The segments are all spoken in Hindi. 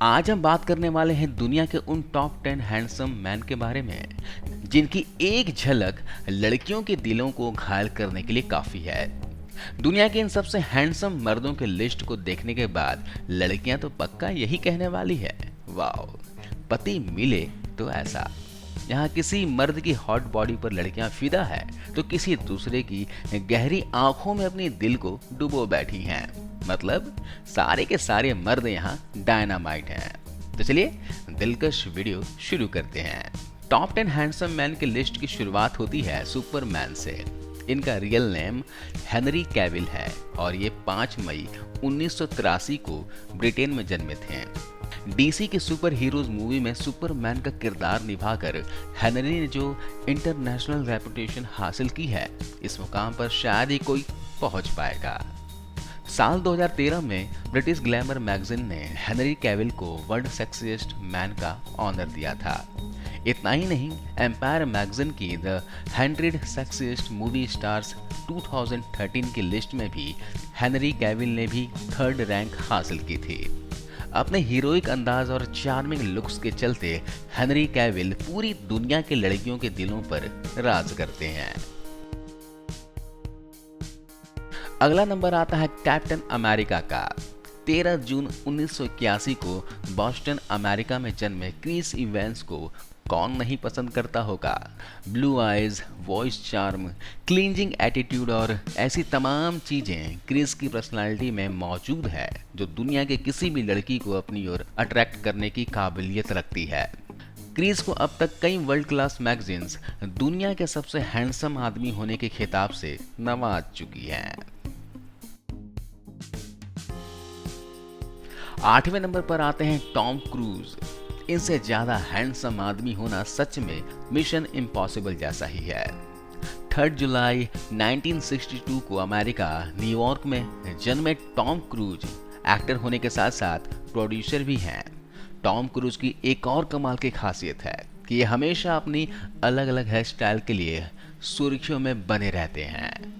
आज हम बात करने वाले हैं दुनिया के उन टॉप 10 हैंडसम मैन के बारे में जिनकी एक झलक लड़कियों के दिलों को घायल करने के लिए काफी है। दुनिया के इन सबसे हैंडसम मर्दों के लिस्ट को देखने के बाद लड़कियां तो पक्का यही कहने वाली है, वाओ, पति मिले तो ऐसा। यहाँ किसी मर्द की हॉट बॉडी पर लड़कियां फिदा है तो किसी दूसरे की गहरी आंखों में अपनी दिल को डुबो बैठी हैं। मतलब सारे के सारे मर्द यहाँ डायनामाइट हैं। तो चलिए दिलकश वीडियो शुरू करते हैं। टॉप 10 हैंडसम मैन की लिस्ट की शुरुआत होती है सुपरमैन से। इनका रियल नेम हेनरी कैविल है और ये 5 मई 1983 को ब्रिटेन में जन्मे थे। डीसी की सुपर हीरोज मूवी में सुपरमैन का किरदार निभाकर हेनरी ने जो इंटरनेशनल रेपुटेशन हासिल की है, इस मुकाम पर शायद ही कोई पहुंच पाएगा। साल 2013 में ब्रिटिश ग्लैमर मैगजीन ने हेनरी कैविल को वर्ल्ड सेक्सिएस्ट मैन का ऑनर दिया था। इतना ही नहीं, एम्पायर मैगजीन की द 100 सेक्सिएस्ट मूवी स्टार्स 2013 की लिस्ट में भी हेनरी कैविल ने भी 3rd रैंक हासिल की थी। अपने हीरोइक अंदाज और चार्मिंग लुक्स के चलते हेनरी कैविल पूरी दुनिया के लड़कियों के दिलों पर राज करते हैं। अगला नंबर आता है कैप्टन अमेरिका का। 13 जून 1981 को बॉस्टन अमेरिका में जन्मे क्रिस इवेंस को कौन नहीं पसंद करता होगा। Blue eyes, voice charm, cleansing attitude और ऐसी तमाम चीजें क्रिस की पर्सनालिटी में मौजूद है जो दुनिया के किसी भी लड़की को अपनी ओर अट्रैक्ट करने की काबिलियत रखती है। क्रिस को अब तक कई वर्ल्ड क्लास मैगजीन्स दुनिया के सबसे हैंडसम आदमी होने के खिताब से नवाज चुकी हैं। 8वें नंबर पर आते हैं टॉम क्रूज। इनसे ज्यादा हैंडसम आदमी होना सच में मिशन इम्पॉसिबल जैसा ही है। 3 जुलाई 1962 को अमेरिका न्यूयॉर्क में जन्मे टॉम क्रूज एक्टर होने के साथ साथ प्रोड्यूसर भी हैं। टॉम क्रूज की एक और कमाल की खासियत है कि ये हमेशा अपनी अलग अलग हेयर स्टाइल के लिए सुर्खियों में बने रहते हैं।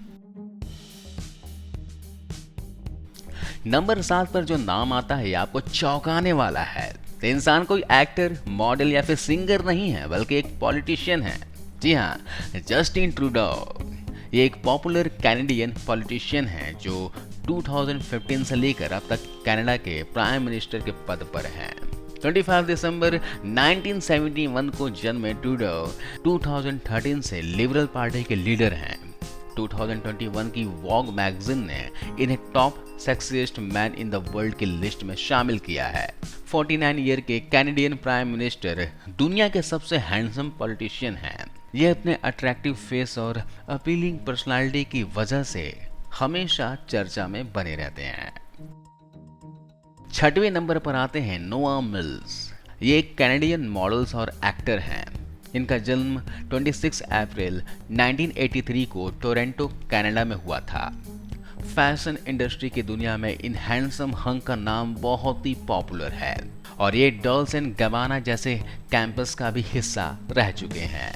नंबर 7 पर जो नाम आता है आपको चौंकाने वाला है। तो इंसान कोई एक्टर, मॉडल या फिर सिंगर नहीं है बल्कि एक पॉलिटिशियन है। जी हाँ, जस्टिन ट्रूडो। ये एक पॉपुलर कैनेडियन पॉलिटिशियन है जो 2015 से लेकर अब तक कनाडा के प्राइम मिनिस्टर के पद पर हैं। 25 दिसंबर 1971 को जन्मे ट्रूडो 2013 से लिबरल पार्टी के लीडर हैं। 2021 की वॉग मैगजीन ने इन्हें top sexiest man in the world की लिस्ट में शामिल किया है। 49 ईयर के कैनेडियन प्राइम मिनिस्टर दुनिया के सबसे हैंडसम पॉलिटिशियन हैं। ये अपने अट्रैक्टिव फेस और अपीलिंग पर्सनालिटी की वजह से हमेशा चर्चा में बने रहते हैं। 6वें नंबर पर आते हैं नोआ मिल्स। ये एक कैनेडियन मॉडल्स और एक्टर हैं। इनका जन्म 26 अप्रैल 1983 को टोरंटो, कनाडा में हुआ था। फैशन इंडस्ट्री की दुनिया में इन हैंडसम हंक का नाम बहुत ही पॉपुलर है और ये डॉल्स एंड गबाना जैसे कैंपस का भी हिस्सा रह चुके हैं।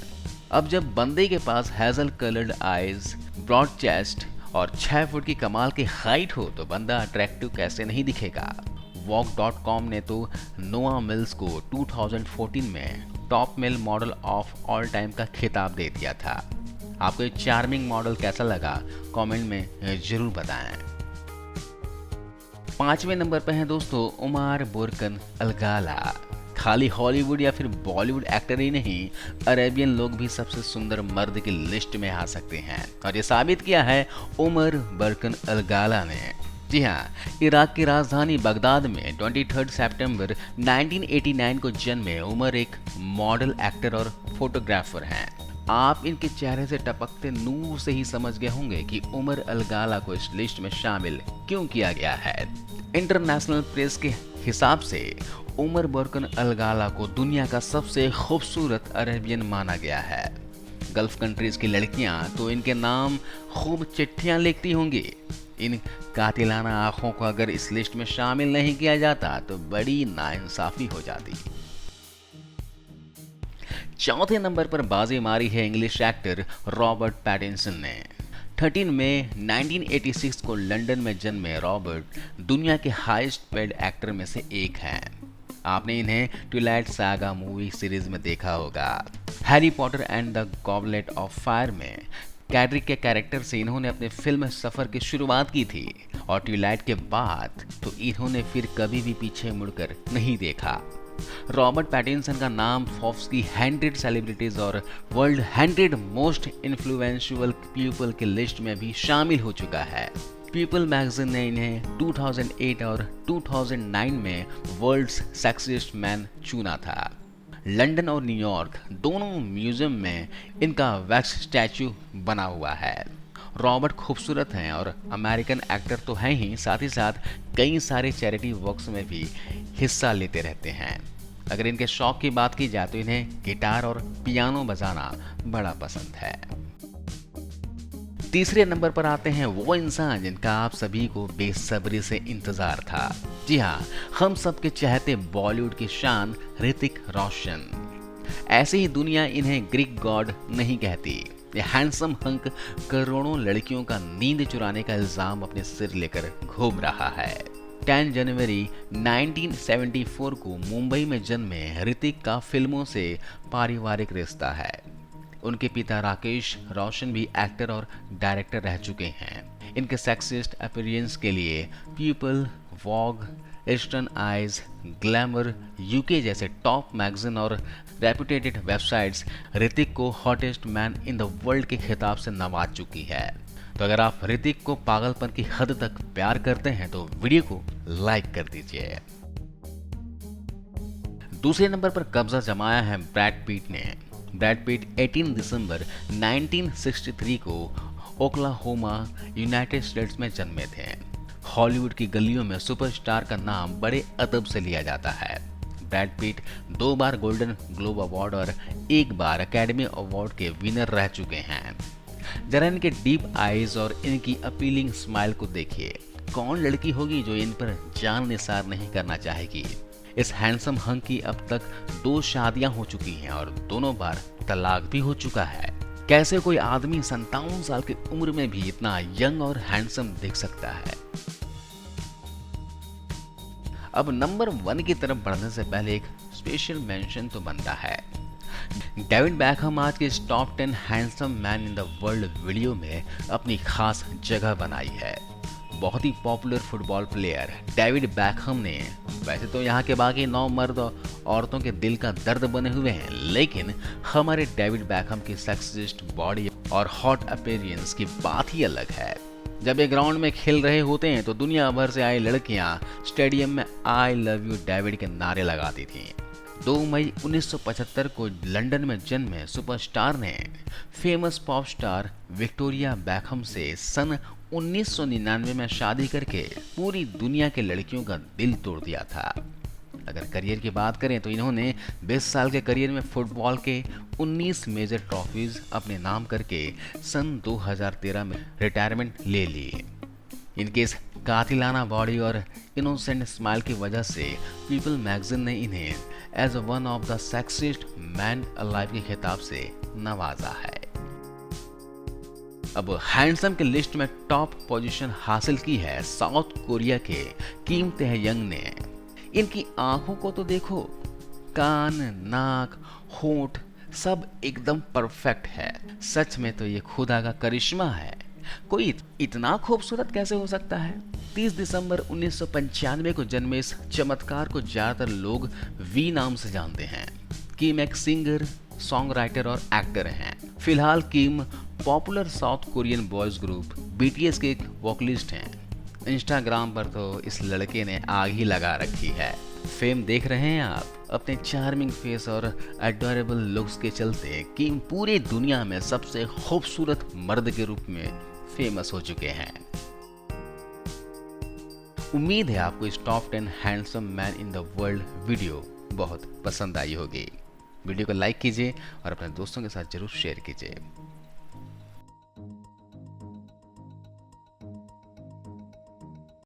अब जब बंदे के पास hazel coloured eyes, broad chest और 6 फुट की कमाल की हाइट हो तो बंदा अट्रैक्टिव कैसे नहीं दिखेगा। Vogue.com ने तो नोआ मिल्स को 2014 में top male model of all time का खिताब दे दिया था। आपको ये चार्मिंग मॉडल कैसा लगा कमेंट में जरूर बताएं। 5वें नंबर पे हैं दोस्तों उमर बुरकन अलगाला। खाली हॉलीवुड या फिर बॉलीवुड एक्टर ही नहीं, अरेबियन लोग भी सबसे सुंदर मर्द की लिस्ट में आ सकते हैं और ये साबित किया है उमर बुरकन अलगाला ने। जी हाँ, इराक की राजधानी बगदाद में 23 सितंबर 1989 को जन्मे उमर एक मॉडल, एक्टर और फोटोग्राफर हैं। आप इनके चेहरे से टपकते नूर से ही समझ गए होंगे कि उमर अलगाला को इस लिस्ट में शामिल क्यों किया गया है। इंटरनेशनल प्रेस के हिसाब से उमर बुरकन अलगाला को दुनिया का सबसे खूबसूरत अरेबियन माना गया है। गल्फ कंट्रीज की लड़कियां तो इनके नाम खूब चिट्ठियां लिखती होंगी। इन कातिलाना आंखों को अगर इस लिस्ट में शामिल नहीं किया जाता तो बड़ी नाइंसाफी हो जाती। 4थे नंबर पर बाजी मारी है इंग्लिश एक्टर रॉबर्ट पैटिंसन ने। 13 मई 1986 को लंदन में जन्मे रॉबर्ट दुनिया के हाईएस्ट पेड एक्टर में से एक हैं। आपने इन्हें ट्विलाइट सागा मूवी सीरीज में देखा होगा। Harry Potter and the goblet of fire में कैड्रिक के कैरेक्टर से इन्होंने अपने फिल्म सफर की शुरुआत की थी और ट्विलाइट के बाद तो इन्होंने फिर कभी भी पीछे मुड़कर नहीं देखा। रॉबर्ट पैटिंसन का नाम फोर्ब्स की 100 सेलिब्रिटीज और वर्ल्ड 100 मोस्ट इन्फ्लुएंशियल पीपल की लिस्ट में भी शामिल हो चुका है। पीपल मैगजीन ने इन्हें 2008 और 2009 में वर्ल्ड्स सेक्सिएस्ट मैन चुना था। लंदन और न्यूयॉर्क दोनों म्यूजियम में इनका वैक्स स्टैचू बना हुआ है। रॉबर्ट खूबसूरत हैं और अमेरिकन एक्टर तो हैं ही, साथ ही साथ कई सारे चैरिटी वर्क्स में भी हिस्सा लेते रहते हैं। अगर इनके शौक की बात की जाए तो इन्हें गिटार और पियानो बजाना बड़ा पसंद है। तीसरे नंबर पर आते हैं वो इंसान जिनका आप सभी को बेसब्री से इंतजार था। जी हाँ, हम सबके चहते बॉलीवुड की शान ऋतिक रोशन। ऐसे ही दुनिया इन्हें ग्रीक गॉड नहीं कहती। ये हैंडसम हंक करोड़ों लड़कियों का नींद चुराने का इल्जाम अपने सिर लेकर घूम रहा है। 10 जनवरी 1974 को मुंबई में जन्मे ऋतिक का फिल्मों से पारिवारिक रिश्ता है। उनके पिता राकेश रोशन भी एक्टर और डायरेक्टर रह चुके हैं। इनके सेक्सिस्ट अपीयरेंस के लिए People, Vogue, Eastern Eyes, Glamour, UK जैसे टॉप मैगजीन और रेपुटेटेड वेबसाइट्स ऋतिक को hottest man in the world के खिताब से नवाज चुकी है। तो अगर आप ऋतिक को पागलपन की हद तक प्यार करते हैं तो वीडियो को लाइक कर दीजिए। दूसरे नंबर पर कब्जा जमाया है ब्रैड पीट ने। ब्रैड पीट 18 दिसंबर 1963 को ओक्लाहोमा, यूनाइटेड स्टेट्स में जन्मे थे। हॉलीवुड की गलियों में सुपरस्टार का नाम बड़े अदब से लिया जाता है। ब्रैड पीट 2 बार गोल्डन ग्लोब अवार्ड और 1 बार एकेडमी अवार्ड के विनर रह चुके हैं। जरा इनके डीप आईज और इनकी अपीलिंग स्माइल को देखिए। कौन लड़की होगी जो इन पर जान निसार नहीं करना चाहेगी। इस हैंडसम हंक की अब तक 2 शादियां हो चुकी हैं और दोनों बार तलाक भी हो चुका है। कैसे कोई आदमी 57 साल की उम्र में भी इतना यंग और हैंडसम दिख सकता है। अब नंबर 1 की तरफ बढ़ने से पहले एक स्पेशल मेंशन तो बनता है। डेविड बैकहम आज के इस top 10 handsome man in the world video में अपनी खास जगह बनाई है। बहुत ही popular football player David Beckham ने वैसे तो यहाँ के बाकी 9 मर्द औरतों के दिल का दर्द बने हुए हैं, लेकिन हमारे डेविड बैकहम की सेक्सिस्ट बॉडी और हॉट अपीयरेंस की बात ही अलग है। जब ये ग्राउंड में खेल रहे होते हैं तो दुनिया भर से आई लड़कियां स्टेडियम में आई लव यू डेविड के नारे लगाती थीं। 2 मई 1975 को लंदन में जन्मे सुपरस्टार ने famous pop star Victoria Beckham से सन 1999 में शादी करके पूरी दुनिया के लड़कियों का दिल तोड़ दिया था। अगर करियर की बात करें तो इन्होंने 20 साल के करियर में फुटबॉल के 19 मेजर ट्रॉफीज अपने नाम करके सन 2013 में रिटायरमेंट ले ली। इनके इस कातिलाना बॉडी और इनोसेंट स्माइल की वजह से पीपल मैगजीन ने इन्हें as one of the sexiest man alive के खिताब से नवाजा है। अब हैंडसम के लिस्ट में टॉप पोजीशन हासिल की है साउथ कोरिया के किम ताe-यंग ने। इनकी आंखों को तो देखो, कान, नाक, होंठ सब एकदम परफेक्ट है। सच में तो ये खुदा का करिश्मा है। कोई इतना खूबसूरत कैसे हो सकता है। 30 दिसंबर 1995 को जन्मे इस चमत्कार को ज्यादातर लोग वी नाम से जानते हैं। किम एक सिंगर, सॉन्ग राइटर और एक्टर हैं। फिलहाल Kim popular South Korean boys group BTS के एक वोकलिस्ट हैं। इंस्टाग्राम पर तो इस लड़के ने आग ही लगा रखी है। फेम देख रहे हैं आप। अपने चार्मिंग फेस और एडोरेबल लुक्स के चलते किम पूरी दुनिया में सबसे खूबसूरत मर्द के रूप में फेमस हो चुके हैं। उम्मीद है आपको इस top 10 handsome man in the world video बहुत पसंद आई होगी। वीडियो को लाइक कीजिए और अपने दोस्तों के साथ जरूर शेयर कीजिए।